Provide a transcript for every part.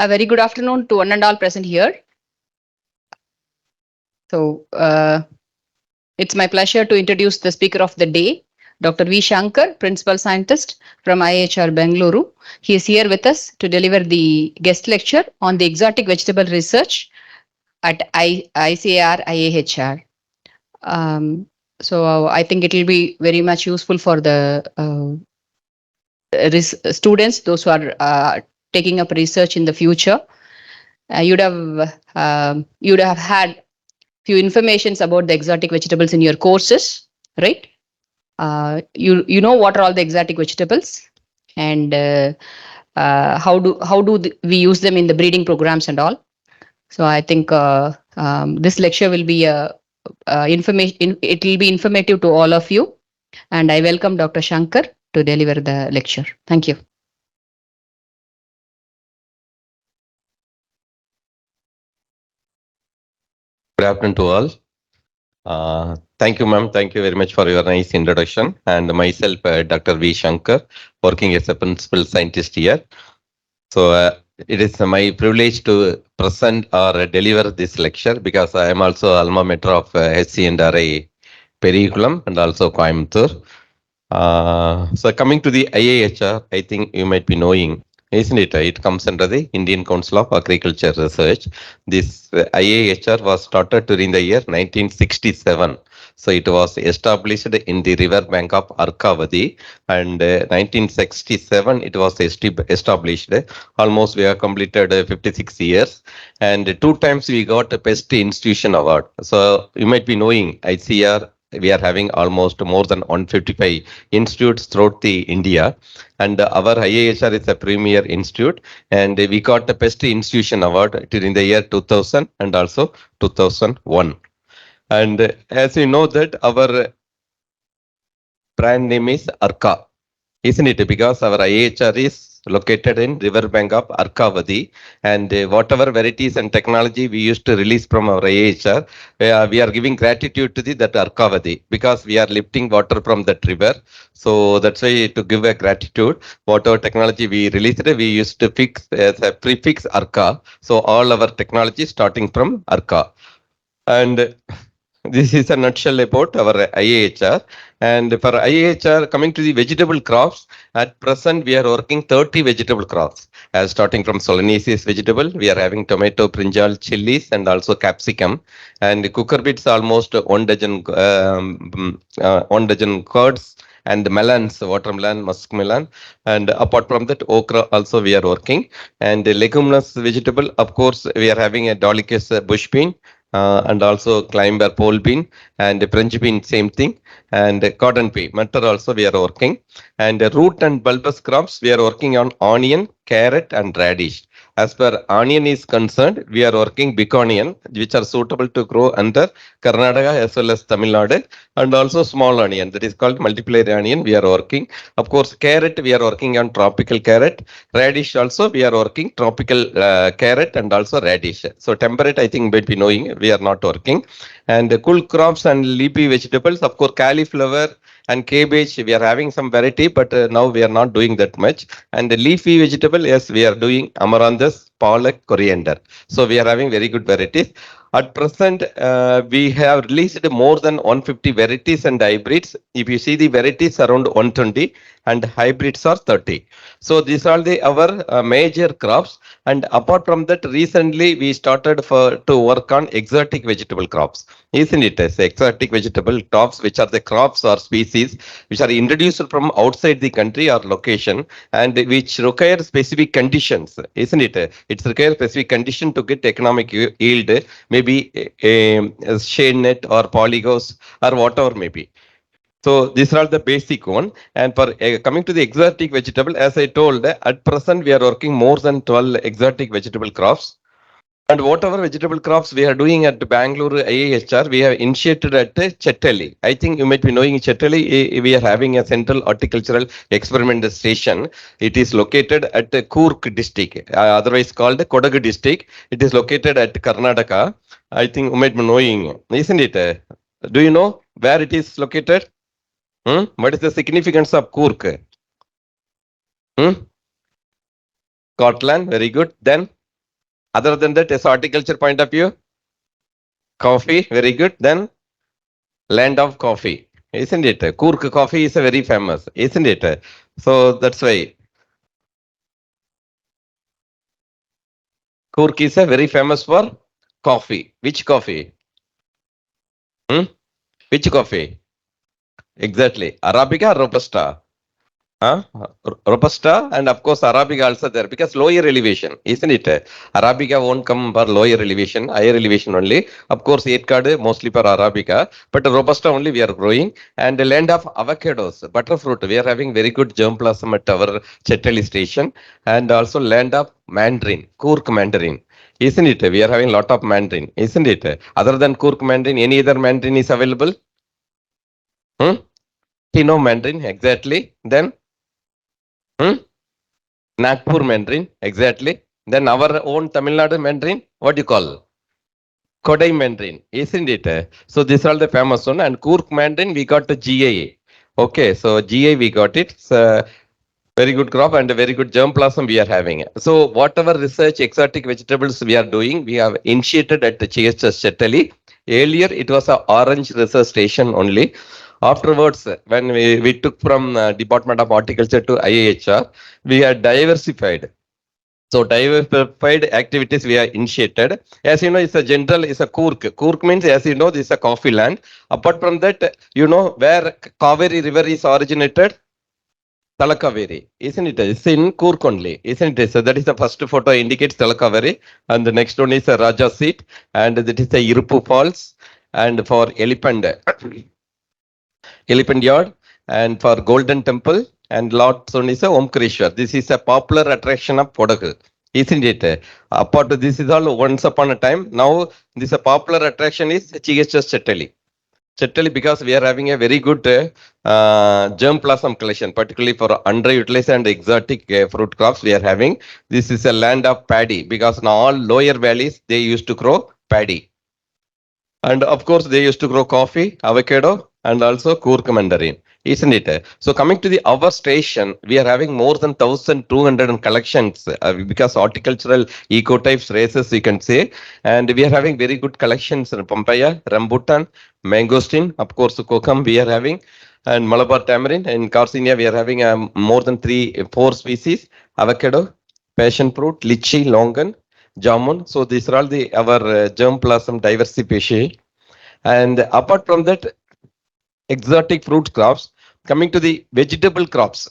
A very good afternoon to one and all present here. So, it's my pleasure to introduce the speaker of the day, Dr. V. Shankar, Principal Scientist from IHR Bengaluru. He is here with us to deliver the guest lecture on the exotic vegetable research at ICAR-IIHR. So, I think it will be very much useful for the students, those who are taking up research in the future. You'd have had few informations about the exotic vegetables in your courses, right? You know what are all the exotic vegetables, and how do we use them in the breeding programs and all. So I think this lecture will be information. It will be informative to all of you, and I welcome Dr. Shankar to deliver the lecture. Thank you. Good afternoon to all. Thank you, ma'am. Thank you very much for your nice introduction. And myself, Dr. V. Shankar, working as a principal scientist here. So it is my privilege to present or deliver this lecture because I am also alma mater of HC&RI Perikulam and also Coimbatore. So coming to the IIHR, I think you might be knowing, isn't it? It comes under the Indian Council of Agriculture Research. This IIHR was started during the year 1967. So it was established in the river bank of Arkavati, and 1967 it was established. Almost we have completed 56 years, and two times we got a Best Institution Award. So you might be knowing ICR. We are having almost more than 155 institutes throughout the India, and our IIHR is a premier institute, and we got the Best Institution Award during the year 2000 and also 2001. And as you know that our brand name is Arka, isn't it? Because our IIHR is located in riverbank of Arkavati, and whatever varieties and technology we used to release from our IIHR, we are giving gratitude to that Arkavati because we are lifting water from that river. So that's why to give a gratitude, whatever technology we released, we used to fix as a prefix Arka. So all our technology starting from Arka. And this is a nutshell about our IIHR. And for IIHR, coming to the vegetable crops, at present we are working 30 vegetable crops. As starting from solanaceous vegetable, we are having tomato, brinjal, chilies, and also capsicum. And cucurbits almost 1 dozen curds, and melons, watermelon, muskmelon, and apart from that, okra also we are working. And the leguminous vegetable, of course, we are having a dolichos bush bean, and also climber pole bean, and French bean, same thing, and cotton pea, mutton also we are working. And root and bulbous crops, we are working on onion, carrot, and radish. As per onion is concerned, we are working big onion, which are suitable to grow under Karnataka as well as Tamil Nadu, and also small onion, that is called multiplier onion, we are working. Of course, carrot, we are working on tropical carrot. Radish also, we are working tropical carrot and also radish. So temperate, I think, might be knowing, we are not working. And cool crops and leafy vegetables, of course, cauliflower and cabbage, we are having some variety, but now we are not doing that much. And the leafy vegetable, yes, we are doing amaranthus, pollock, coriander. So we are having very good varieties. At present, we have released more than 150 varieties and hybrids. If you see the varieties around 120 and hybrids are 30. So these are our major crops. And apart from that, recently we started to work on exotic vegetable crops. Isn't it? As exotic vegetable crops, which are the crops or species which are introduced from outside the country or location, and which require specific conditions. Isn't it? It's require specific condition to get economic yield, maybe a shade net or polygons or whatever maybe. So these are the basic one. And for coming to the exotic vegetable, as I told, at present we are working more than 12 exotic vegetable crops. And whatever vegetable crops we are doing at Bangalore IIHR, we have initiated at Chettali. I think you might be knowing Chettali, we are having a central horticultural experiment station. It is located at Coorg district, otherwise called Kodagu district. It is located at Karnataka. I think you might be knowing, isn't it? Do you know where it is located? What is the significance of Coorg? Scotland, very good. Then Other than that, as horticulture point of view, coffee, very good. Then land of coffee, isn't it? Kurk coffee is a very famous, isn't it? So that's why Kurk is a very famous for coffee. Which coffee? Hmm? Which coffee? Exactly. Arabica or Robusta? Huh? Robusta and of course Arabica also there because lower elevation, isn't it? Arabica won't come for lower elevation, higher elevation only. Of course, 8 card mostly for Arabica, but Robusta only we are growing. And the land of avocados, butterfruit, we are having very good germ plasm at our Chetali station, and also land of mandarin, Kurk mandarin. Isn't it? We are having lot of mandarin, isn't it? Other than Kurk mandarin, any other mandarin is available? Hmm? Tino mandarin, exactly. Then hmm? Nagpur Mandarin, exactly. Then our own Tamil Nadu Mandarin, what do you call? Kodai Mandarin, isn't it? So these are all the famous one. And Kurk Mandarin, we got the GA. Okay, so GA we got it. So very good crop and a very good germplasm we are having. So whatever research exotic vegetables we are doing, we have initiated at the CHS Chetali. Earlier it was a orange research station only. Afterwards, when we took from Department of Horticulture to IIHR, we are diversified. So diversified activities we are initiated. As you know, it's a general, it's a Kurk. Kurk means, as you know, this is a coffee land. Apart from that, you know where Kaveri River is originated? Talakaveri, isn't it? It's in Kurk only, isn't it? So that is the first photo indicates Talakaveri, and the next one is a Raja seat, and that is the Irupu Falls, and for elephant yard, and for Golden Temple, and Lord one is a Omkareshwar. This is a popular attraction of Kodagu, isn't it? Apart of this is all once upon a time. Now this a popular attraction is GHS Chetali. Chetali because we are having a very good germplasm collection, particularly for underutilized and exotic fruit crops we are having. This is a land of paddy because now all lower valleys they used to grow paddy. And of course, they used to grow coffee, avocado, and also Kurk mandarin, isn't it? So coming to the our station, we are having more than 1,200 collections because horticultural ecotypes races, you can say, and we are having very good collections in papaya, rambutan, mangosteen, of course, kokum we are having, and Malabar tamarind. In Carcinia, we are having more than four species, avocado, passion fruit, lychee, longan, jamun. So these are all the our germplasm diversification. And apart from that, exotic fruit crops. Coming to the vegetable crops,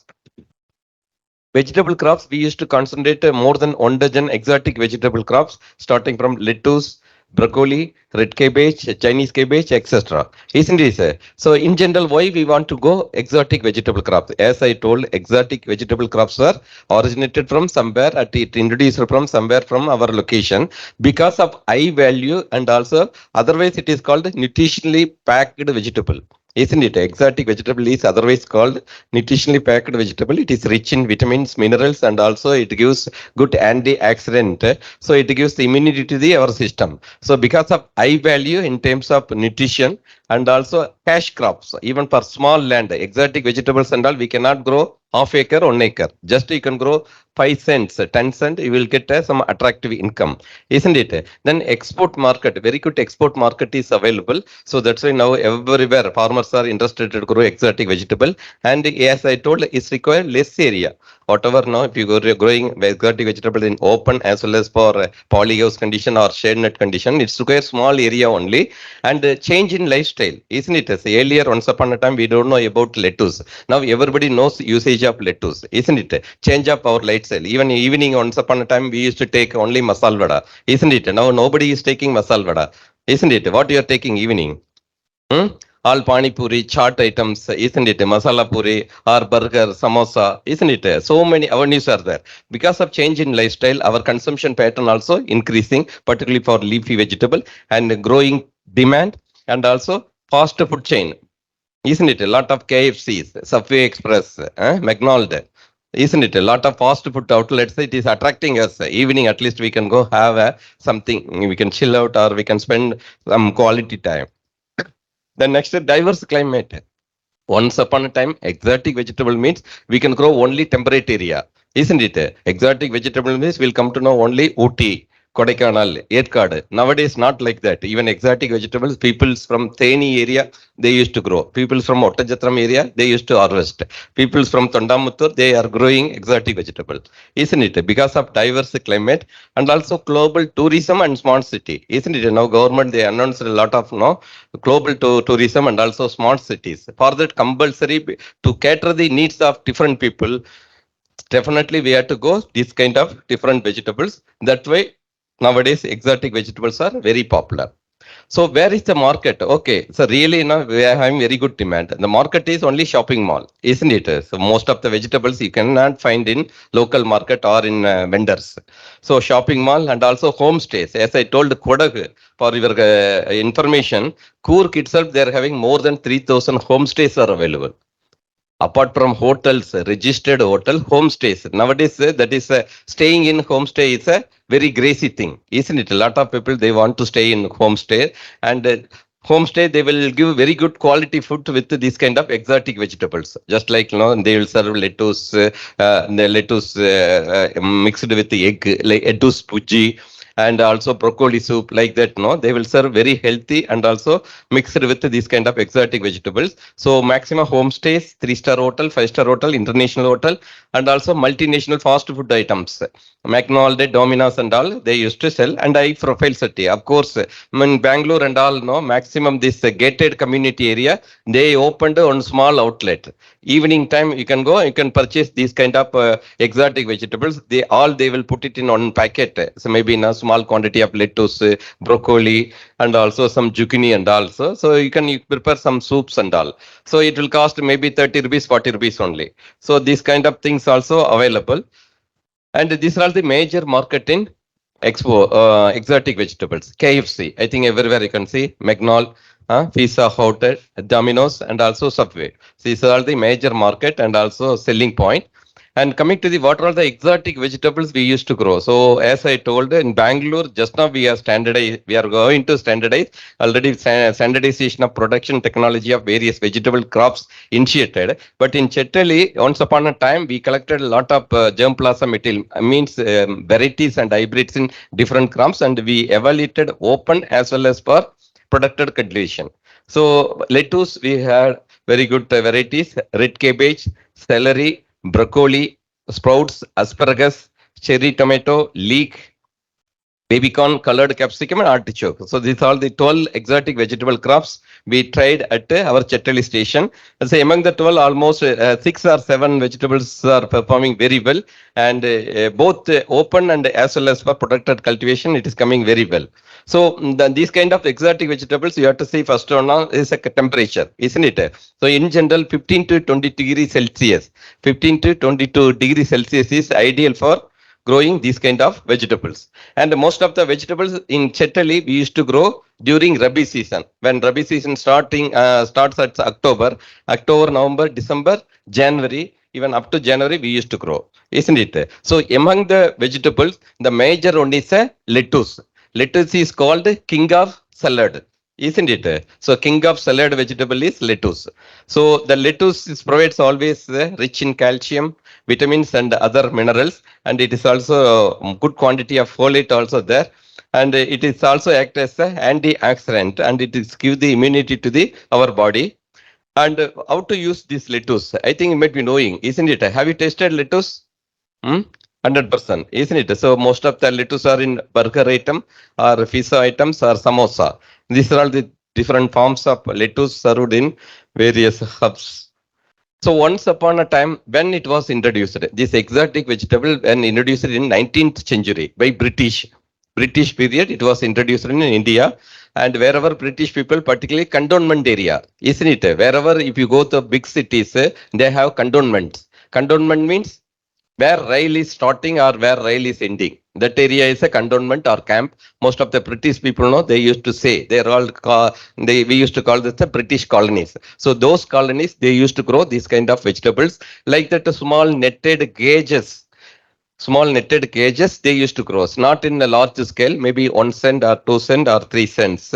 vegetable crops, we used to concentrate more than 1 dozen exotic vegetable crops, starting from lettuce, broccoli, red cabbage, Chinese cabbage, etc. Isn't it? So, in general, why we want to go exotic vegetable crops? As I told, exotic vegetable crops were originated from somewhere, it introduced from somewhere from our location because of high value and also otherwise it is called nutritionally packed vegetable. Isn't it? Exotic vegetable is otherwise called nutritionally packed vegetable. It is rich in vitamins, minerals, and also it gives good antioxidant. So it gives the immunity to the our system. So because of high value in terms of nutrition and also cash crops, even for small land, exotic vegetables and all, we cannot grow half acre, 1 acre. Just you can grow 5 cents, 10 cents, you will get some attractive income, isn't it? Then export market, very good export market is available. So that's why now everywhere farmers are interested to grow exotic vegetable. And as I told, it's required less area. Whatever now, if you go growing exotic vegetable in open as well as for polyhouse condition or shade net condition, it's require small area only. And change in lifestyle, isn't it? As earlier, once upon a time, we don't know about lettuce. Now everybody knows usage of lettuce, isn't it? Change of our lifestyle. Even evening, once upon a time, we used to take only masal vada, isn't it? Now nobody is taking masal vada, isn't it? What you are taking evening? Hmm? All pani puri, chaat items, isn't it? Masala puri or burger, samosa, isn't it? So many avenues are there. Because of change in lifestyle, our consumption pattern also increasing, particularly for leafy vegetable and growing demand and also fast food chain. Isn't it? A lot of KFCs, Subway Express, McDonald's. Isn't it? A lot of fast food outlets. It is attracting us. Evening, at least we can go have something. We can chill out or we can spend some quality time. The next diverse climate. Once upon a time, exotic vegetable means we can grow only temperate area, isn't it? Exotic vegetable means we'll come to know only Ooty, Kodaikanal, Yetkad. Nowadays, not like that. Even exotic vegetables, people from Theni area, they used to grow. People from Ottajatram area, they used to harvest. People from Tondamuttur, they are growing exotic vegetables. Isn't it? Because of diverse climate and also global tourism and smart city. Isn't it? Now government, they announced a lot of global tourism and also smart cities. For that compulsory to cater the needs of different people, definitely we have to go this kind of different vegetables. That way nowadays exotic vegetables are very popular. So where is the market? Okay, so really we are having very good demand. The market is only shopping mall, isn't it? So most of the vegetables you cannot find in local market or in vendors. So shopping mall and also homestays, as I told Kodak, for your information, Coorg itself they are having more than 3,000 homestays are available. Apart from hotels, registered hotel, homestays. Nowadays, that is staying in homestay is a very gracy thing, isn't it? A lot of people they want to stay in homestay, and homestay they will give very good quality food with these kind of exotic vegetables. Just like they will serve lettuce, the lettuce mixed with the egg, like lettuce bhuji, and also broccoli soup like that. No, they will serve very healthy and also mixed with these kind of exotic vegetables. So maximum homestays, 3-star hotel, 5-star hotel, international hotel, and also multinational fast food items. McDonald's, Domino's and all, they used to sell, and high profile city. Of course, in Bangalore and all, no, maximum this gated community area, they opened one small outlet. Evening time, you can go, you can purchase these kind of exotic vegetables. They will put it in one packet. So maybe in a small quantity of lettuce, broccoli, and also some zucchini and also. So you prepare some soups and all. So it will cost maybe 30 rupees, 40 rupees only. So these kind of things also available. And these are the major market in exotic vegetables. KFC, I think everywhere you can see McDonald's, Pizza Hut, Domino's, and also Subway. These are the major market and also selling point. And coming to the what are the exotic vegetables we used to grow. So as I told in Bangalore, just now we are standardized. We are going to standardize already standardization of production technology of various vegetable crops initiated. But in Chettali, once upon a time, we collected a lot of germplasm material, means varieties and hybrids in different crops, and we evaluated open as well as for protected cultivation. So lettuce, we had very good varieties: red cabbage, celery, broccoli, sprouts, asparagus, cherry tomato, leek, baby corn, colored capsicum, and artichoke. So these are the 12 exotic vegetable crops we tried at our Chettali station. So among the 12, almost 6 or 7 vegetables are performing very well, and both open and as well as for protected cultivation, it is coming very well. So these kind of exotic vegetables, you have to see first one is a temperature, isn't it? So in general, 15 to 20 degrees Celsius, 15 to 22 degrees Celsius is ideal for growing these kind of vegetables. And most of the vegetables in Chettali we used to grow during Rabi season. When Rabi season starts at October, November, December, January, even up to January we used to grow, isn't it? So among the vegetables, the major one is a lettuce. Lettuce is called king of salad, isn't it? So king of salad vegetable is lettuce. So the lettuce provides always rich in calcium, vitamins and other minerals, and it is also good quantity of folate also there, and it is also act as an antioxidant, and it is give the immunity to the our body. And how to use this lettuce, I think you might be knowing, isn't it? Have you tasted lettuce? 100%, isn't it? So most of the lettuce are in burger item or pizza items or samosa. These are all the different forms of lettuce served in various hubs. So once upon a time, when it was introduced, this exotic vegetable when introduced in 19th century by British period, it was introduced in India, and wherever British people, particularly cantonment area, isn't it? Wherever if you go to big cities, they have cantonments. Cantonment means where rail is starting or where rail is ending. That area is a cantonment or camp. Most of the British people know they used to say they're all we used to call this the British colonies. So those colonies they used to grow these kind of vegetables like that small netted cages. Small netted cages they used to grow. It's not in a large scale, maybe 1 cent or 2 cent or 3 cents.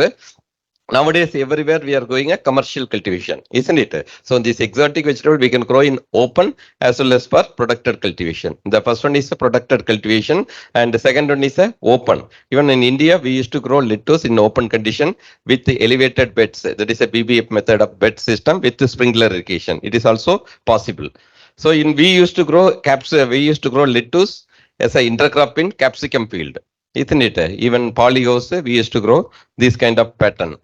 Nowadays, everywhere we are going a commercial cultivation, isn't it? So this exotic vegetable we can grow in open as well as for protected cultivation. The first one is a protected cultivation, and the second one is a open. Even in India, we used to grow lettuce in open condition with the elevated beds. That is a BBF method of bed system with the sprinkler irrigation. It is also possible. So in we used to grow we used to grow lettuce as an intercrop in capsicum field. Isn't it? Even polyhouse, we used to grow this kind of pattern.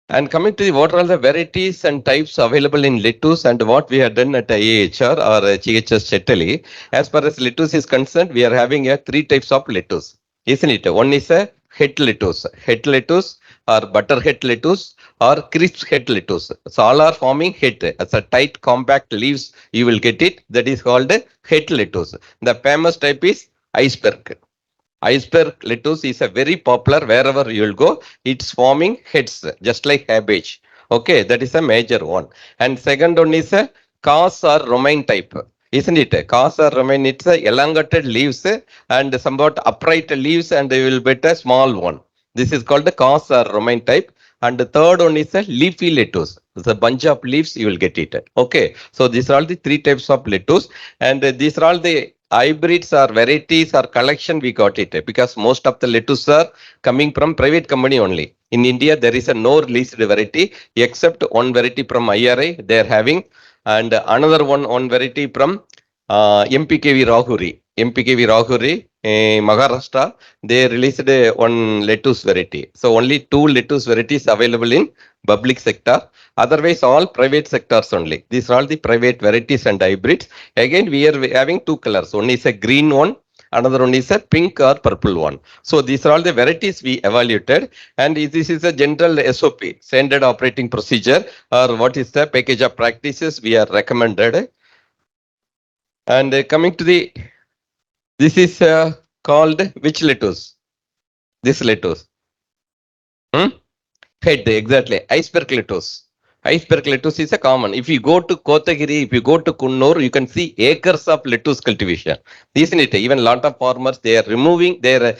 And coming to what are the varieties and types available in lettuce and what we have done at IAHR or GHS Chettali. As far as lettuce is concerned, we are having three types of lettuce, isn't it? One is a head lettuce or butter head lettuce or crisp head lettuce. So all are forming head. As a tight compact leaves, you will get it. That is called head lettuce. The famous type is iceberg. Iceberg lettuce is a very popular wherever you will go. It's forming heads, just like cabbage. Okay, that is a major one. And second one is a cos or romaine type. Isn't it? Cos or romaine, it's a elongated leaves and somewhat upright leaves, and they will get a small one. This is called the cos or romaine type. And the third one is a leafy lettuce. It's a bunch of leaves, you will get it. Okay, so these are all the three types of lettuce, and these are all the hybrids or varieties or collection we got it because most of the lettuce are coming from private company only. In India, there is a no released variety except one variety from IRI they are having, and another one variety from MPKV Rahuri. MPKV Rahuri, Maharashtra, they released one lettuce variety. So only two lettuce varieties available in public sector. Otherwise, all private sectors only. These are all the private varieties and hybrids. Again, we are having two colors. One is a green one, another one is a pink or purple one. So these are all the varieties we evaluated, and this is a general SOP, standard operating procedure, or what is the package of practices we are recommended. And coming to the, this is called which lettuce? This lettuce. Hmm? Head, exactly. Iceberg lettuce. Iceberg lettuce is a common. If you go to Kotagiri, if you go to Kunnur, you can see acres of lettuce cultivation. Isn't it? Even a lot of farmers, they are removing their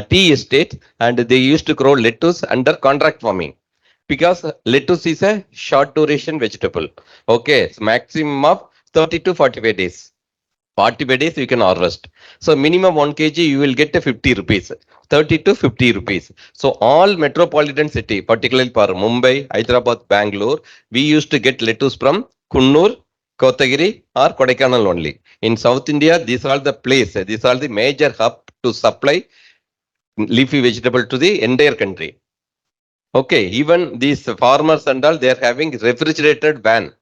tea estate and they used to grow lettuce under contract farming because lettuce is a short duration vegetable. Okay, it's maximum of 30 to 45 days. 40 days you can harvest. So minimum 1 kg you will get a 50 rupees, 30 to 50 rupees. So all metropolitan city, particularly for Mumbai, Hyderabad, Bangalore, we used to get lettuce from Kunnur, Kotagiri or Kodaikanal only. In South India, these are the place, these are the major hub to supply leafy vegetable to the entire country. Okay, even these farmers and all, they are having refrigerated van.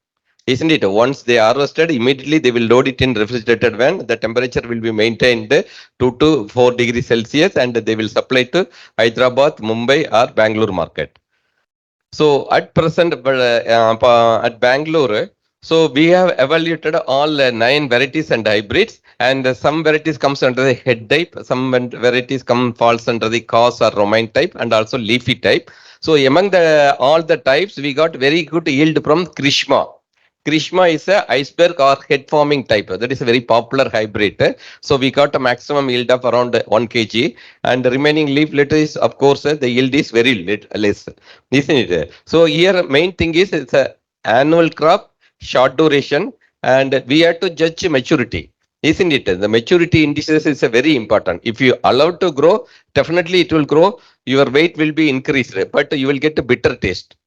Isn't it? Once they harvested, immediately they will load it in refrigerated van. The temperature will be maintained 2 to 4 degrees Celsius and they will supply to Hyderabad, Mumbai or Bangalore market. So at present, at Bangalore, so we have evaluated all 9 varieties and hybrids, and some varieties comes under the head type, some varieties come falls under the cos or romaine type, and also leafy type. So among the all the types, we got very good yield from Krishma. Krishma is a iceberg or head forming type. That is a very popular hybrid. So we got a maximum yield of around 1 kg, and the remaining leaf litter is, of course, the yield is very less, isn't it? So here main thing is it's a annual crop, short duration, and we have to judge maturity. Isn't it? The maturity indices is a very important. If you allow to grow, definitely it will grow. Your weight will be increased, but you will get a bitter taste.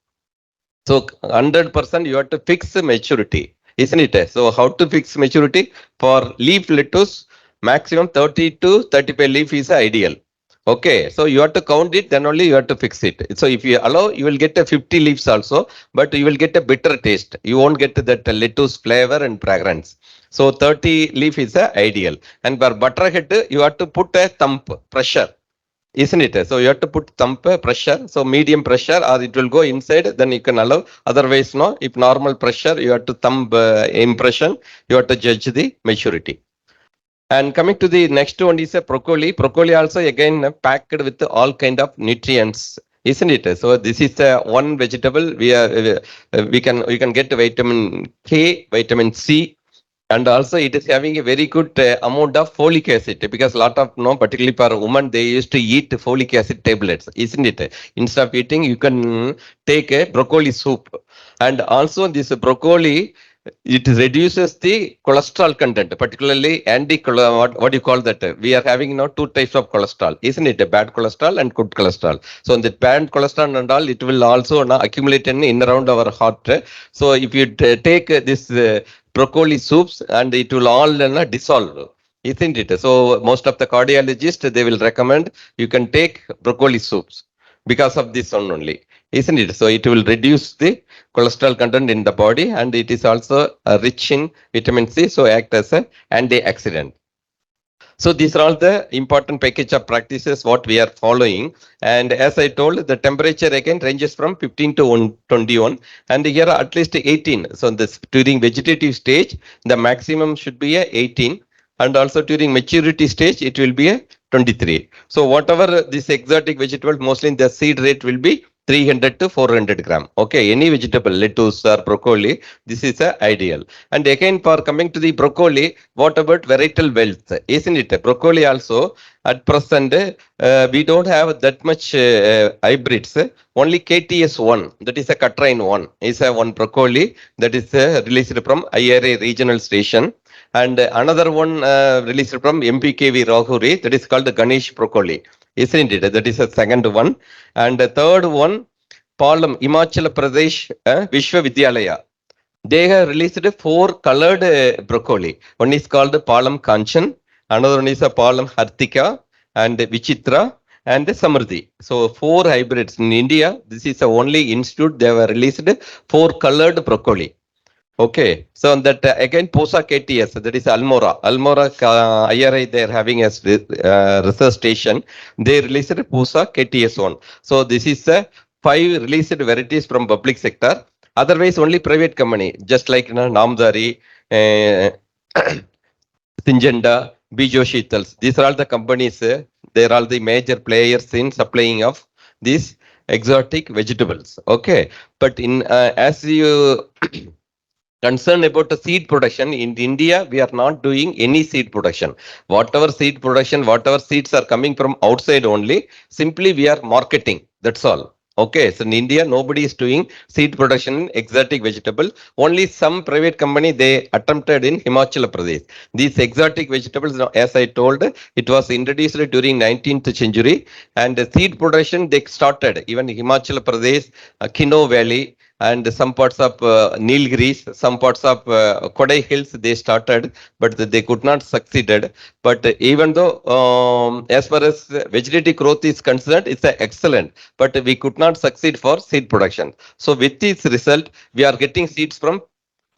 So 100% you have to fix the maturity, isn't it? So how to fix maturity? For leaf lettuce, maximum 30 to 35 leaf is ideal. Okay, so you have to count it, then only you have to fix it. So if you allow, you will get a 50 leaves also, but you will get a bitter taste. You won't get that lettuce flavor and fragrance. So 30 leaf is ideal. And for butterhead, you have to put a thump pressure, isn't it? So you have to put thumb pressure, so medium pressure, or it will go inside, then you can allow. Otherwise, no. If normal pressure, you have to thumb impression, you have to judge the maturity. And coming to the next one is a broccoli. Broccoli also again packed with all kind of nutrients, isn't it? So this is one vegetable we can get vitamin K, vitamin C, and also it is having a very good amount of folic acid, because a lot of, particularly for women, they used to eat folic acid tablets, isn't it? Instead of eating, you can take a broccoli soup. And also this broccoli, it reduces the cholesterol content, particularly what do you call that? We are having now two types of cholesterol, isn't it? Bad cholesterol and good cholesterol. So in the bad cholesterol and all, it will also now accumulate in around our heart. So if you take this broccoli soups, and it will all dissolve, isn't it? So most of the cardiologists, they will recommend you can take broccoli soups because of this one only, isn't it? So it will reduce the cholesterol content in the body, and it is also rich in vitamin C, so act as an antioxidant. So these are all the important package of practices what we are following. And as I told, the temperature again ranges from 15 to 21, and here are at least 18. So this during vegetative stage, the maximum should be a 18, and also during maturity stage, it will be a 23. So whatever this exotic vegetable, mostly the seed rate will be 300 to 400 gram. Okay, any vegetable, lettuce or broccoli, this is a ideal. And again, for coming to the broccoli, what about varietal wealth? Isn't it? Broccoli also, at present, we don't have that much hybrids. Only KTS1, that is a Catrine one, is a one broccoli that is released from IRA regional station. And another one released from MPKV Rahuri, that is called the Ganesh broccoli. Isn't it? That is a second one. And the third one, Palam, Himachal Pradesh Vishwavidyalaya. They have released four colored broccoli. One is called Palam Kanchan, another one is a Palam Hartika, and Vichitra, and Samriddhi. So four hybrids in India. This is the only institute they have released four colored broccoli. Okay, so that again POSA KTS, that is Almora IRI, they are having a research station. They released POSA KTS one. So this is the five released varieties from public sector. Otherwise, only private company, just like Namdari, uh, Syngenta, Bijo Sheetals. These are all the companies. They are all the major players in supplying of these exotic vegetables. Okay, but in as you concerned about the seed production in India, we are not doing any seed production. Whatever seed production, whatever seeds are coming from outside only, simply we are marketing. That's all. Okay, so in India, nobody is doing seed production in exotic vegetable. Only some private company they attempted in Himachal Pradesh. These exotic vegetables, as I told, it was introduced during 19th century, and the seed production they started even Himachal Pradesh, Kinno Valley, and some parts of Nilgiris, some parts of Kodai Hills, they started, but they could not succeeded. But even though, as far as vegetative growth is concerned, it's excellent, but we could not succeed for seed production. So with this result, we are getting seeds from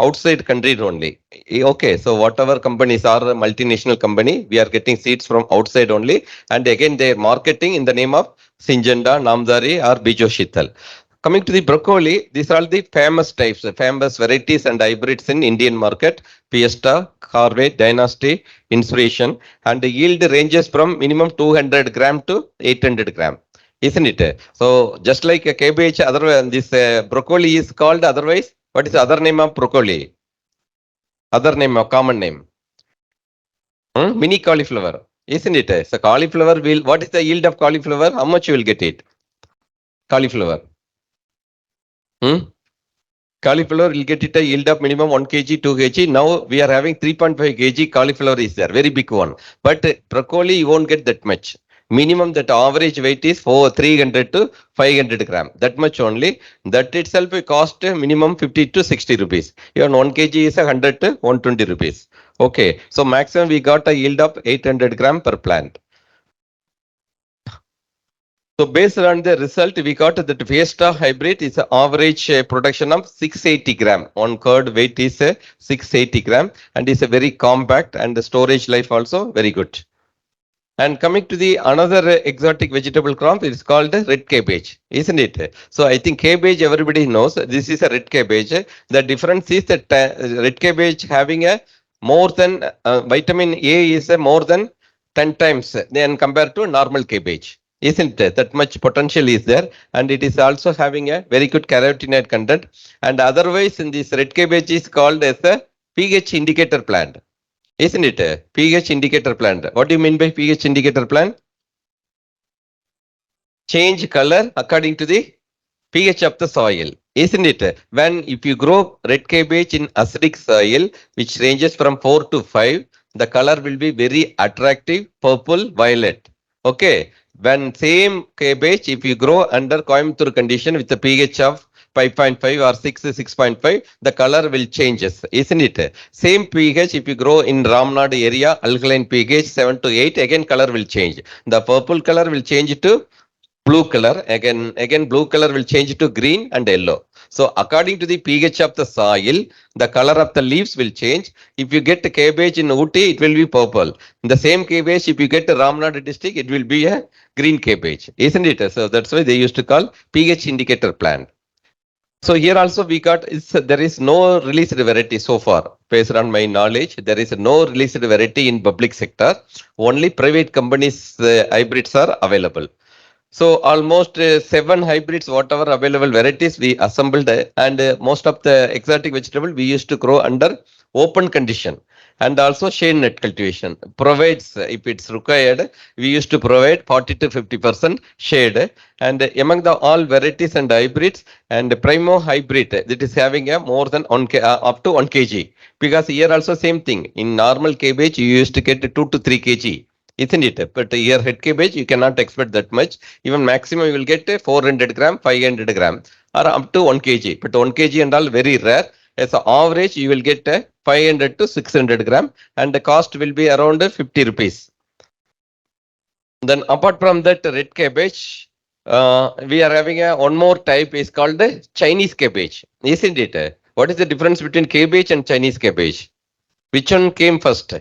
outside countries only. Okay, so whatever companies are multinational company, we are getting seeds from outside only, and again they are marketing in the name of Syngenta, Namdari, or Bijo Sheetal. Coming to the broccoli, these are all the famous types, famous varieties and hybrids in Indian market. Fiesta, Harvey, Dynasty, Inspiration, and the yield ranges from minimum 200 gram to 800 gram. Isn't it? So just like a cabbage, otherwise this broccoli is called otherwise. What is the other name of broccoli? Other name or common name? Mini cauliflower. Isn't it? So cauliflower will. What is the yield of cauliflower? How much you will get it? Cauliflower. Hmm? Cauliflower will get it a yield of minimum 1 kg, 2 kg. Now we are having 3.5 kg cauliflower is there, very big one. But broccoli you won't get that much. Minimum that average weight is 300 to 500 gram. That much only. That itself will cost minimum 50 to 60 rupees. Even 1 kg is 100 to 120 rupees. Okay. So maximum we got a yield of 800 gram per plant. So based on the result, we got that Fiesta hybrid is an average production of 680 gram. On curd weight is 680 gram, and is a very compact, and the storage life also very good. And coming to the another exotic vegetable crop, it's called red cabbage, isn't it? So I think cabbage everybody knows. This is a red cabbage. The difference is that red cabbage having a more than vitamin A is more than 10 times than compared to normal cabbage. Isn't it? That much potential is there, and it is also having a very good carotenoid content. And otherwise, in this red cabbage is called as a pH indicator plant, isn't it? pH indicator plant. What do you mean by pH indicator plant? Change color according to the pH of the soil, isn't it? When if you grow red cabbage in acidic soil, which ranges from 4 to 5, the color will be very attractive, purple, violet. Okay. When same cabbage, if you grow under Coimbatore condition with the pH of 5.5 or 6, 6.5, the color will changes, isn't it? Same pH, if you grow in Ramnad area, alkaline pH 7 to 8, again color will change. The purple color will change to blue color. Again blue color will change to green and yellow. So according to the pH of the soil, the color of the leaves will change. If you get cabbage in Ooty, it will be purple. The same cabbage, if you get Ramnad district, it will be a green cabbage, isn't it? So that's why they used to call pH indicator plant. So here also we got there is no released variety so far. Based on my knowledge, there is no released variety in public sector. Only private companies hybrids are available. So almost 7 hybrids, whatever available varieties we assembled, and most of the exotic vegetable we used to grow under open condition, and also shade net cultivation provides, if it's required, we used to provide 40 to 50% shade. And among the all varieties and hybrids, and primo hybrid that is having a more than up to 1 kg, because here also same thing. In normal cabbage you used to get 2 to 3 kg, isn't it? But here head cabbage you cannot expect that much. Even maximum you will get 400 gram, 500 gram, or up to 1 kg. But 1 kg and all very rare. As an average, you will get 500 to 600 gram, and the cost will be around 50 rupees. Then apart from that red cabbage, we are having one more type is called the Chinese cabbage, isn't it? What is the difference between cabbage and Chinese cabbage? Which one came first?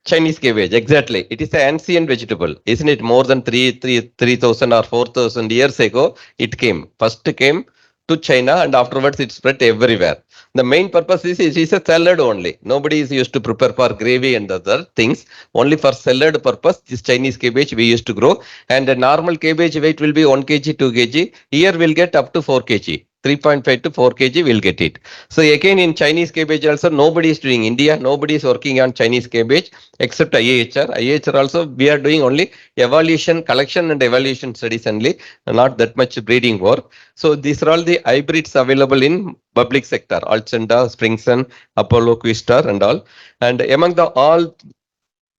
Chinese cabbage, exactly. It is an ancient vegetable, isn't it? More than 3,000 or 4,000 years ago, it came. First came to China, and afterwards it spread everywhere. The main purpose is it is a salad only. Nobody is used to prepare for gravy and other things. Only for salad purpose, this Chinese cabbage we used to grow. And the normal cabbage weight will be 1 kg, 2 kg. Here we'll get up to 4 kg. 3.5 to 4 kg we'll get it. So again in Chinese cabbage also nobody is doing. India, nobody is working on Chinese cabbage except IIHR. IIHR also we are doing only evaluation, collection and evaluation studies only, not that much breeding work. So these are all the hybrids available in public sector, Alchenda, Springson, Apollo, Quistar and all. And among the all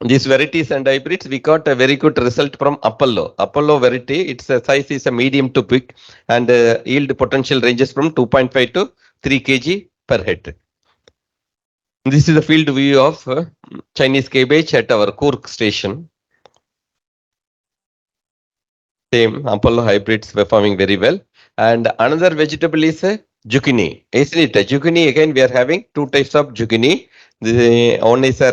these varieties and hybrids, we got a very good result from Apollo. Apollo variety, its size is a medium to big, and yield potential ranges from 2.5 to 3 kg per head. This is the field view of Chinese cabbage at our Kurk station. Same Apollo hybrids performing very well. And another vegetable is zucchini. Isn't it? Zucchini, again, we are having two types of zucchini. The one is a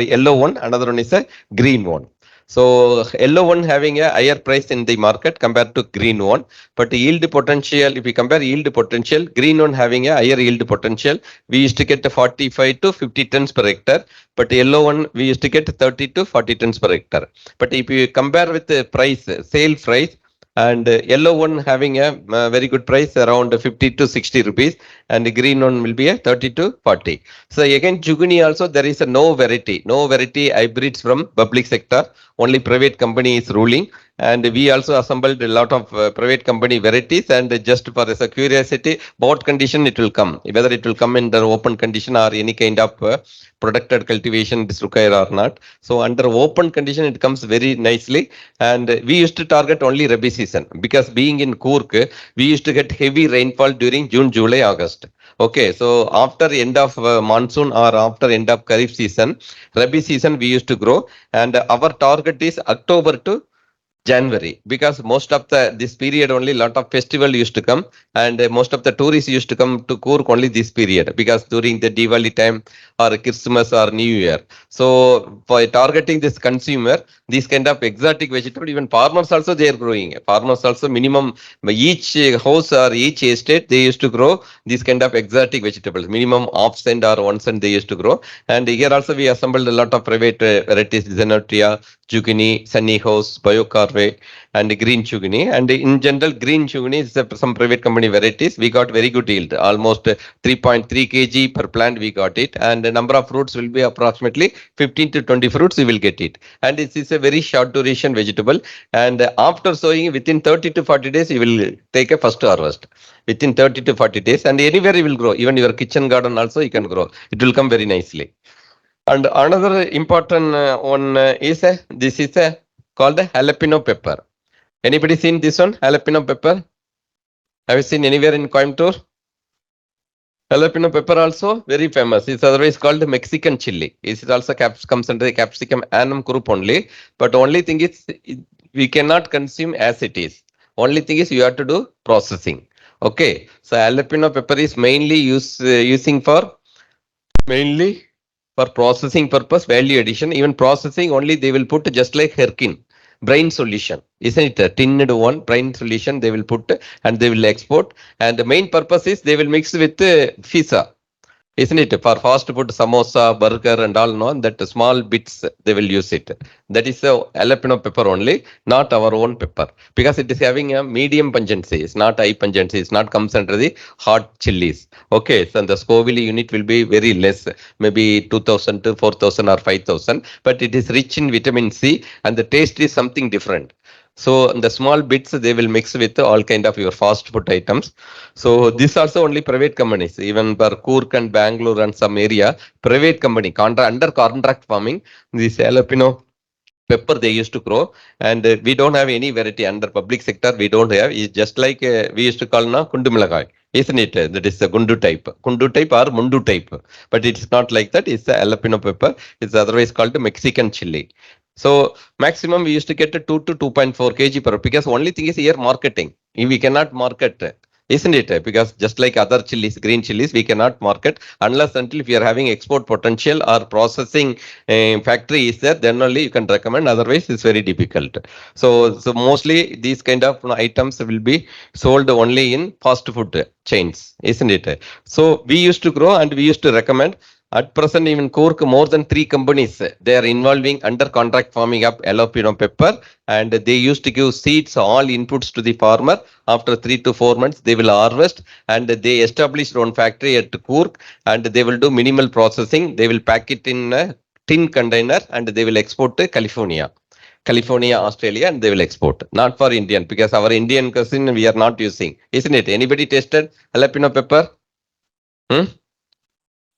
yellow one. Another one is a green one. So yellow one having a higher price in the market compared to green one. But yield potential, if we compare yield potential, green one having a higher yield potential. We used to get 45 to 50 tons per hectare. But yellow one, we used to get 30 to 40 tons per hectare. But if you compare with the price, sale price, and yellow one having a very good price around 50 to 60 rupees, and the green one will be a 30 to 40. So again, zucchini also there is a no variety hybrids from public sector. Only private company is ruling, and we also assembled a lot of private company varieties. And just for as a curiosity, what condition it will come, whether it will come in the open condition or any kind of protected cultivation is required or not. So under open condition, it comes very nicely. And we used to target only Rabi season, because being in Kurk, we used to get heavy rainfall during June, July, August. Okay, so after end of monsoon or after end of Kharif season, Rabi season we used to grow, and our target is October to January, because most of this period only lot of festival used to come, and most of the tourists used to come to Kurk only this period, because during the Diwali time or Christmas or New Year. So for targeting this consumer, these kind of exotic vegetable, even farmers also they are growing. Farmers also minimum each house or each estate they used to grow these kind of exotic vegetables. Minimum half cent or 1 cent they used to grow. And here also we assembled a lot of private varieties, Xenotria, zucchini, sunny house, biocarvate, and green chugni. And in general, green chugni is some private company varieties. We got very good yield, almost 3.3 kg per plant we got it. And the number of fruits will be approximately 15 to 20 fruits you will get it. And this is a very short duration vegetable. And after sowing, within 30 to 40 days, you will take a first harvest. Within 30 to 40 days, and anywhere you will grow. Even your kitchen garden also you can grow. It will come very nicely. And another important one is this is called the jalapeno pepper. Anybody seen this one? Jalapeno pepper? Have you seen anywhere in Coimbatore? Jalapeno pepper also very famous. It's otherwise called Mexican chili. It is also comes under the capsicum annum group only. But only thing is we cannot consume as it is. Only thing is you have to do processing. Okay. So jalapeno pepper is mainly using for mainly for processing purpose, value addition. Even processing only they will put just like Herkin, brine solution. Isn't it a tinned one brine solution they will put and they will export. And the main purpose is they will mix with fisa. Isn't it? For fast food, samosa, burger, and all, no, that small bits they will use it. That is a jalapeno pepper only, not our own pepper, because it is having a medium pungency. It's not high pungency. It's not comes under the hot chilies. Okay, so the Scoville unit will be very less, maybe 2000 to 4000 or 5000, but it is rich in vitamin C, and the taste is something different. So the small bits they will mix with all kind of your fast food items. So this also only private companies, even for Kurk and Bangalore and some area, private company under contract farming, this jalapeno pepper they used to grow, and we don't have any variety under public sector. We don't have. It's just like we used to call now kundu milagai, isn't it? That is the kundu type or mundu type, but it's not like that. It's the jalapeno pepper. It's otherwise called Mexican chili. So maximum we used to get 2 to 2.4 kg per, because only thing is here marketing. We cannot market, isn't it? Because just like other chilies, green chilies, we cannot market unless until if you are having export potential or processing factory is there, then only you can recommend. Otherwise, it's very difficult. So mostly these kind of items will be sold only in fast food chains, isn't it? So we used to grow and we used to recommend. At present, even Cork, more than 3 companies, they are involving under contract farming of jalapeno pepper, and they used to give seeds, all inputs to the farmer. After 3 to 4 months, they will harvest, and they established one factory at Cork, and they will do minimal processing. They will pack it in a tin container, and they will export to California, Australia, and they will export. Not for Indian, because our Indian cuisine we are not using, isn't it? Anybody tasted jalapeno pepper? Hmm?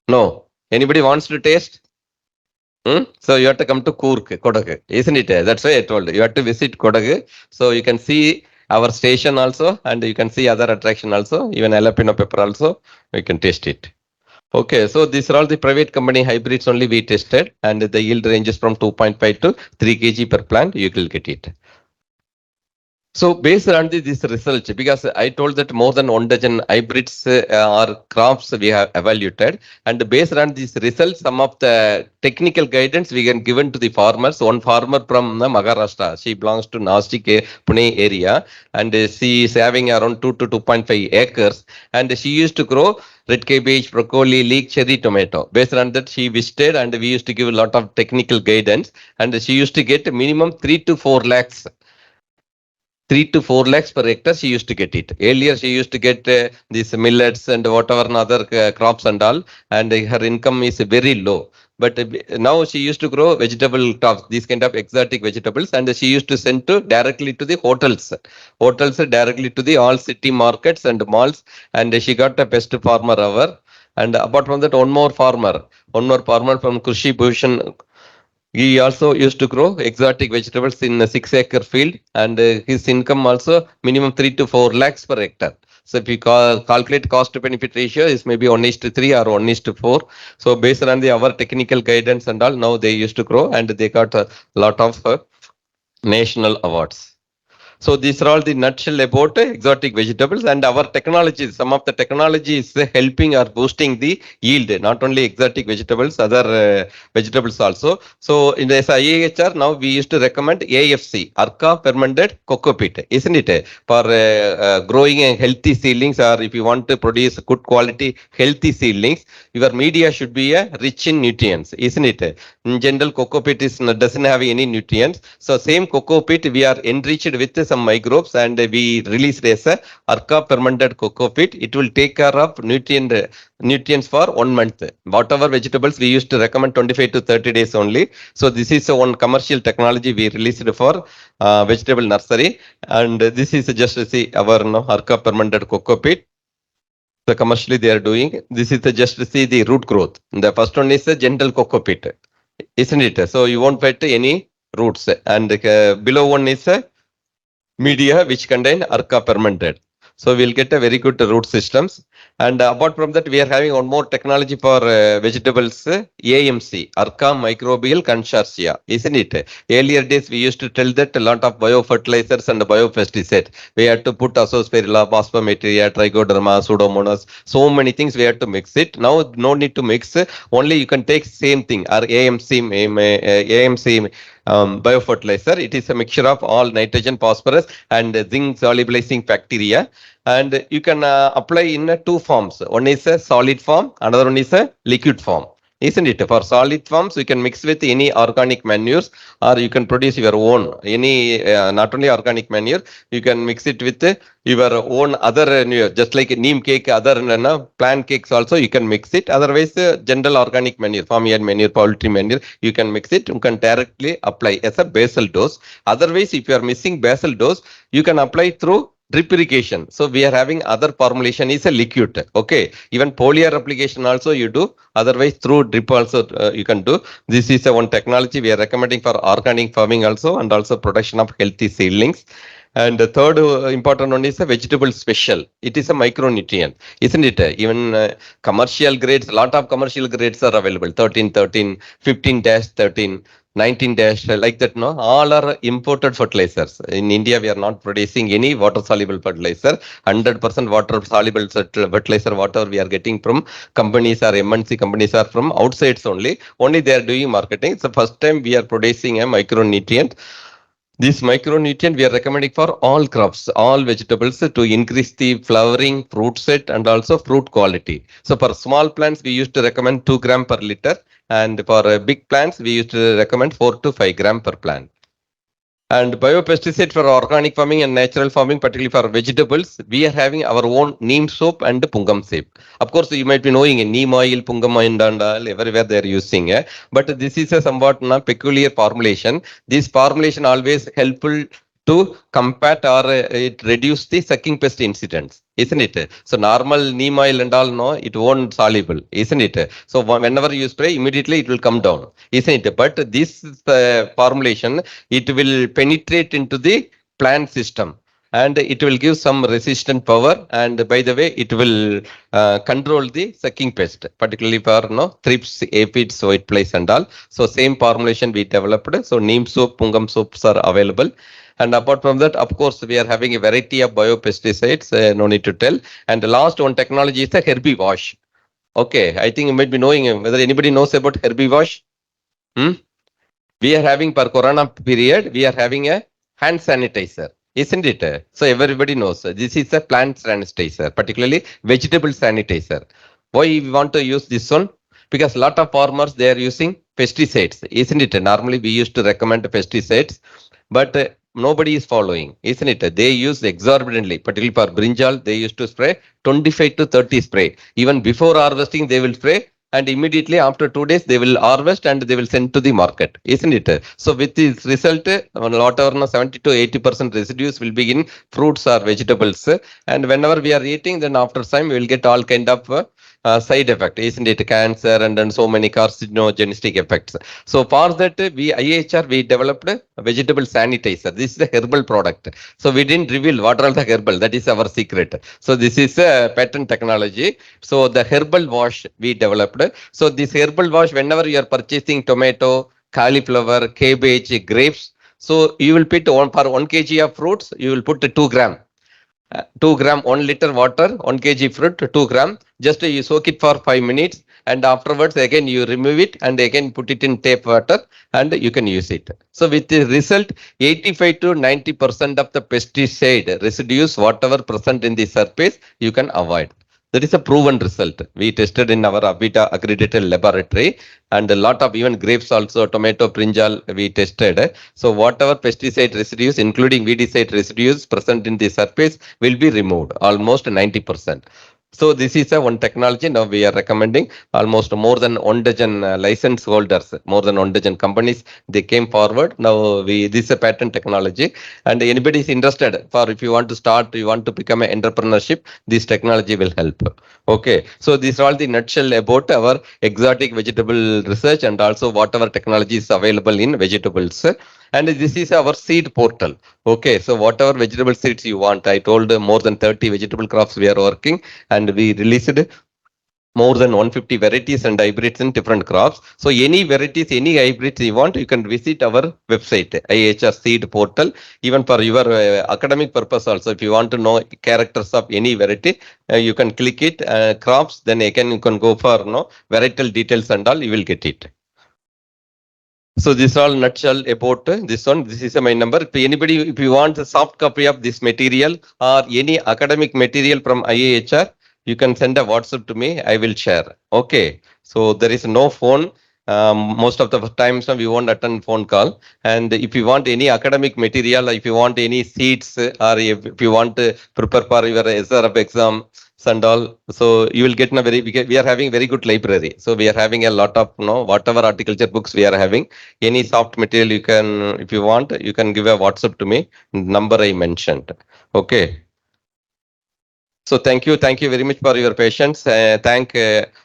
No. Anybody wants to taste? So you have to come to Kodagu, isn't it? That's why I told you. You have to visit Kodagu. So you can see our station also, and you can see other attraction also, even jalapeno pepper also, you can taste it. Okay, so these are all the private company hybrids only we tested, and the yield ranges from 2.5 to 3 kg per plant, you will get it. So based on this research, because I told that more than 1 dozen hybrids or crops we have evaluated, and based on these results, some of the technical guidance we can given to the farmers. One farmer from Maharashtra, she belongs to Nashik, Pune area, and she is having around 2 to 2.5 acres, and she used to grow red cabbage, broccoli, leek, cherry, tomato. Based on that, she visited, and we used to give a lot of technical guidance, and she used to get minimum 3 to 4 lakhs 3 to 4 lakhs per hectare she used to get it. Earlier she used to get these millets and whatever other crops and all, and her income is very low. But now she used to grow vegetable crops, these kind of exotic vegetables, and she used to send to directly to the hotels directly to the all city markets and malls, and she got a best farmer award. And apart from that, one more farmer from Krishi Bhushan, he also used to grow exotic vegetables in a 6 acre field, and his income also minimum 3 to 4 lakhs per hectare. So if you calculate cost to benefit ratio is maybe 1:3 or 1:4. So based on the our technical guidance and all, now they used to grow and they got a lot of national awards. So these are all the nutshell about exotic vegetables and our technologies. Some of the technologies helping or boosting the yield, not only exotic vegetables, other vegetables also. So in the IAHR now we used to recommend AFC, Arca fermented cocoa peat, isn't it? For growing healthy seedlings, or if you want to produce good quality healthy seedlings, your media should be rich in nutrients, isn't it? In general, cocoa peat doesn't have any nutrients. So same cocoa peat we are enriched with some microbes and we released as a Arca fermented cocoa peat. It will take care of nutrients for 1 month. Whatever vegetables we used to recommend 25 to 30 days only. So this is one commercial technology we released for vegetable nursery, and this is just see our Arca fermented cocoa peat. The commercially they are doing. This is just to see the root growth. The first one is a gentle cocoa peat, isn't it? So you won't get any roots, and below one is a media which contain Arca fermented. So we'll get a very good root systems. And apart from that, we are having one more technology for vegetables, AMC, Arca Microbial Consortia, isn't it? Earlier days, we used to tell that a lot of biofertilizers and biopesticides. We had to put Azospirilla, Bospomateria, Trichoderma, Pseudomonas, so many things we had to mix it. Now, no need to mix. Only you can take same thing, or AMC biofertilizer. It is a mixture of all nitrogen, phosphorus, and zinc solubilizing bacteria. And you can apply in two forms. One is a solid form, another one is a liquid form. Isn't it? For solid forms, you can mix with any organic manures, or you can produce your own. Any not only organic manure, you can mix it with your own other just like neem cake, other plant cakes also you can mix it. Otherwise, general organic manure, farmyard manure, poultry manure, you can mix it. You can directly apply as a basal dose. Otherwise, if you are missing basal dose, you can apply through drip irrigation. So we are having other formulation is a liquid. Okay, even foliar application also you do. Otherwise, through drip also you can do. This is one technology we are recommending for organic farming also, and also production of healthy seedlings. And the third important one is a vegetable special. It is a micronutrient, isn't it? Even commercial grades, a lot of commercial grades are available. 13, 13, 15-13, 19 dash like that. No, all are imported fertilizers. In India, we are not producing any water soluble fertilizer. 100% water soluble fertilizer, whatever we are getting from companies or MNC companies are from outsides only. Only they are doing marketing. It's the first time we are producing a micronutrient. This micronutrient we are recommending for all crops, all vegetables to increase the flowering, fruit set, and also fruit quality. So for small plants, we used to recommend 2 gram per liter, and for big plants, we used to recommend 4 to 5 gram per plant. And biopesticide for organic farming and natural farming, particularly for vegetables, we are having our own neem soap and pungam soap. Of course, you might be knowing neem oil, pungam oil, and all, everywhere they are using. But this is a somewhat peculiar formulation. This formulation always helpful to combat or it reduce the sucking pest incidents, isn't it? So normal neem oil and all, no, it won't soluble, isn't it? So whenever you spray, immediately it will come down, isn't it? But this formulation, it will penetrate into the plant system, and it will give some resistant power, and by the way it will control the sucking pest, particularly for thrips, aphids, whiteflies and all. So same formulation we developed. So neem soap, pungam soaps are available. And apart from that, of course, we are having a variety of biopesticides, no need to tell. And the last one technology is the herby wash. Okay, I think you might be knowing whether anybody knows about herby wash. Hmm? We are having per corona period, we are having a hand sanitizer, isn't it? So everybody knows this is a plant sanitizer, particularly vegetable sanitizer. Why we want to use this one? Because a lot of farmers they are using pesticides, isn't it? Normally we used to recommend pesticides, but nobody is following, isn't it? They use exorbitantly, particularly for brinjal, they used to spray 25 to 30 spray. Even before harvesting, they will spray, and immediately after 2 days they will harvest and they will send to the market, isn't it? So with this result, a lot of 70 to 80% residues will be in fruits or vegetables, and whenever we are eating, then after time we will get all kind of side effect, isn't it? Cancer and then so many carcinogenistic effects. So for that, we IHR we developed a vegetable sanitizer. This is a herbal product. So we didn't reveal what are the herbal. That is our secret. So this is a patent technology. So the herbal wash we developed. So this herbal wash, whenever you are purchasing tomato, cauliflower, cabbage, grapes, So you will put one per 1 kg of fruits, you will put 2 gram. 2 gram, 1 liter water, 1 kg fruit, 2 gram. Just you soak it for 5 minutes and afterwards again you remove it and again put it in tap water and you can use it. So with the result, 85 to 90% of the pesticide residues, whatever present in the surface, you can avoid. That is a proven result. We tested in our Avita accredited laboratory and a lot of even grapes also, tomato, brinjal, we tested. So whatever pesticide residues, including weedicide residues present in the surface will be removed, almost 90%. So this is a one technology. Now we are recommending almost more than 1 dozen license holders, more than 1 dozen companies. They came forward. Now this is a patent technology, and anybody is interested for if you want to start, you want to become an entrepreneurship, this technology will help. Okay, so these are all the nutshell about our exotic vegetable research and also whatever technology is available in vegetables. And this is our seed portal. Okay, so whatever vegetable seeds you want, I told more than 30 vegetable crops we are working, and we released more than 150 varieties and hybrids in different crops. So any varieties, any hybrids you want, you can visit our website, IHR seed portal. Even for your academic purpose also, if you want to know characters of any variety, you can click it, crops, then again you can go for varietal details and all, you will get it. So this all nutshell about this one. This is my number. If anybody, if you want a soft copy of this material or any academic material from IIHR, you can send a WhatsApp to me. I will share. Okay. So there is no phone. Most of the times we won't attend phone call. And if you want any academic material, if you want any seats, or if you want to prepare for your SRF exam, and all, so you will get in a very, we are having very good library. So we are having a lot of whatever horticulture books we are having, any soft material you can, if you want, you can give a WhatsApp to me, number I mentioned. Okay. So thank you very much for your patience. Thank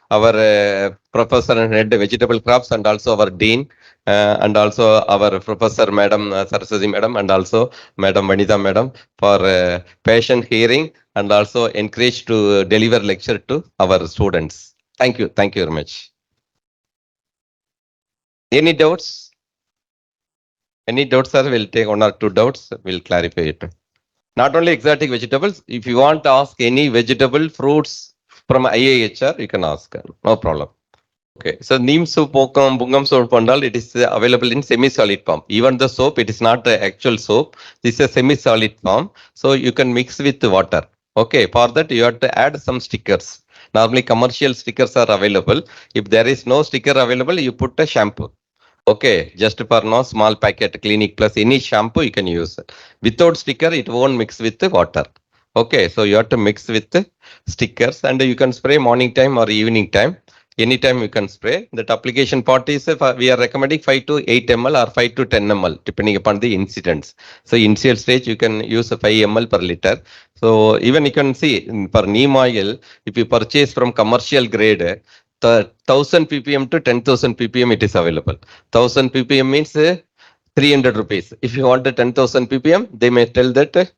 our professor and head vegetable crops and also our dean and also our professor Madam Saraswati Madam and also Madam Vanida Madam for patient hearing and also encouraged to deliver lecture to our students. Thank you very much. Any doubts? Any doubts, sir? We'll take 1 or 2 doubts. We'll clarify it. Not only exotic vegetables, if you want to ask any vegetable, fruits from IIHR, you can ask. No problem. Okay, so neem soup, bungam soap pandal, it is available in semi-solid form. Even the soap, it is not the actual soap. This is a semi-solid form. So you can mix with water. Okay, for that you have to add some stickers. Normally commercial stickers are available. If there is no sticker available, you put a shampoo. Okay, just for no small packet, Clinic Plus, any shampoo you can use. Without sticker, it won't mix with the water. Okay, so you have to mix with the stickers and you can spray morning time or evening time. Anytime you can spray. That application part is we are recommending 5 to 8 ml or 5 to 10 ml depending upon the incidence. So initial stage you can use 5 ml per liter. So even you can see for neem oil, if you purchase from commercial grade, the 1000 ppm to 10,000 ppm it is available. 1000 ppm means 300 rupees. If you want a 10,000 ppm, they may tell that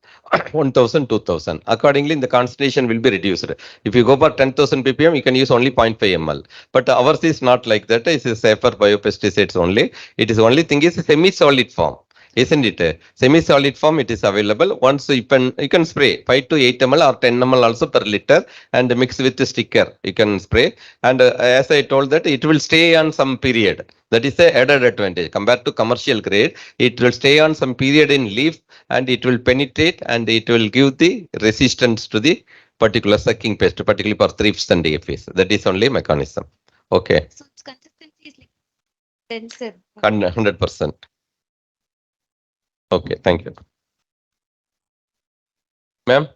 1000, 2000. Accordingly, the concentration will be reduced. If you go for 10,000 ppm, you can use only 0.5 ml. But ours is not like that. It is safer biopesticides only. It is only thing is semi-solid form. Isn't it? Semi-solid form it is available. Once you can spray 5 to 8 ml or 10 ml also per liter and mix with the sticker. You can spray. And as I told that it will stay on some period. That is a added advantage. Compared to commercial grade, it will stay on some period in leaf and it will penetrate and it will give the resistance to the particular sucking pest, particularly for thrips and aphids. That is only mechanism. Okay. So its consistency is like denser. 100%. Okay, thank you. Ma'am?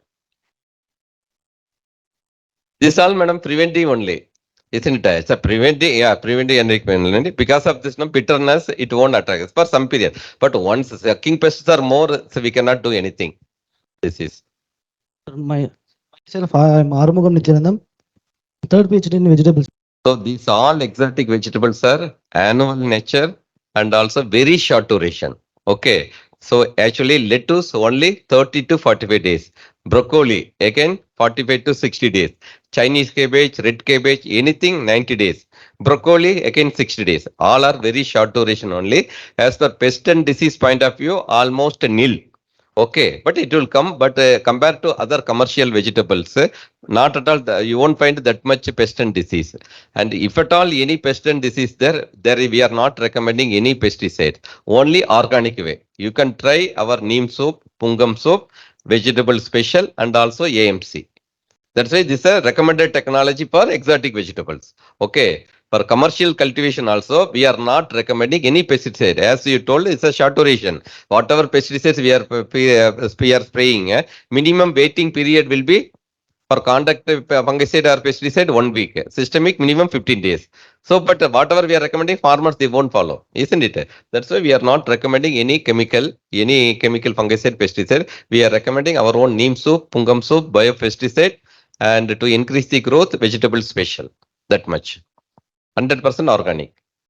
This all, madam, preventive only. Isn't it? It's a preventive, yeah, preventive and because of this bitterness, it won't attack us for some period. But once sucking pests are more, so we cannot do anything. This is. Myself, I am Arumugam Nityanandam, third PhD in vegetables. So these all exotic vegetables are annual nature and also very short duration. Okay. So actually lettuce only 30 to 45 days. Broccoli again 45 to 60 days. Chinese cabbage, red cabbage, anything 90 days. Broccoli again 60 days. All are very short duration only. As per pest and disease point of view, almost nil. Okay, but it will come. But compared to other commercial vegetables, not at all. You won't find that much pest and disease. And if at all any pest and disease there we are not recommending any pesticide. Only organic way. You can try our neem soap, pungam soap, vegetable special, and also AMC. That's why this is a recommended technology for exotic vegetables. Okay. For commercial cultivation also, we are not recommending any pesticide. As you told, it's a short duration. Whatever pesticides we are spraying, minimum waiting period will be for contact fungicide or pesticide 1 week. Systemic minimum 15 days. So, but whatever we are recommending, farmers they won't follow, isn't it? That's why we are not recommending any chemical fungicide, pesticide. We are recommending our own neem soap, pungam soap, biopesticide, and to increase the growth, vegetable special. That much. 100% organic.